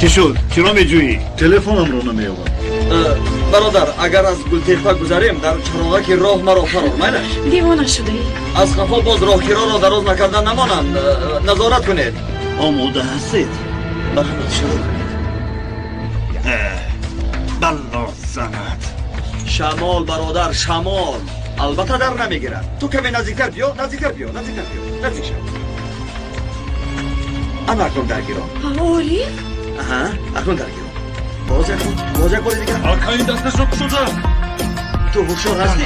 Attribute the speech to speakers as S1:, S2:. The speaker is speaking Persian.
S1: چی شد؟ چرا میجویی؟ تلفنم رو نمی‌آورد.
S2: برادر اگر از گلتیپا گذاریم در چراغا که راه مرا فرار مایلش
S3: دیوانه شده ای؟
S2: از خفا باز راهگیرا را دراز نکردن نمانند. نظارت کنید.
S1: آماده هستید؟
S2: مرحمت شروع کنید.
S1: بلا زند.
S2: شمال برادر شمال البته در نمیگیرد. تو کمی نزدیکتر بیا نزدیکتر بیا نزدیک شو. اما اکنون درگیرم.
S3: آوری؟
S2: آها اکنون درگیرم. باز یک بار دیگر.
S1: آرکایی دستشو شده.
S2: تو هوشیار هستی؟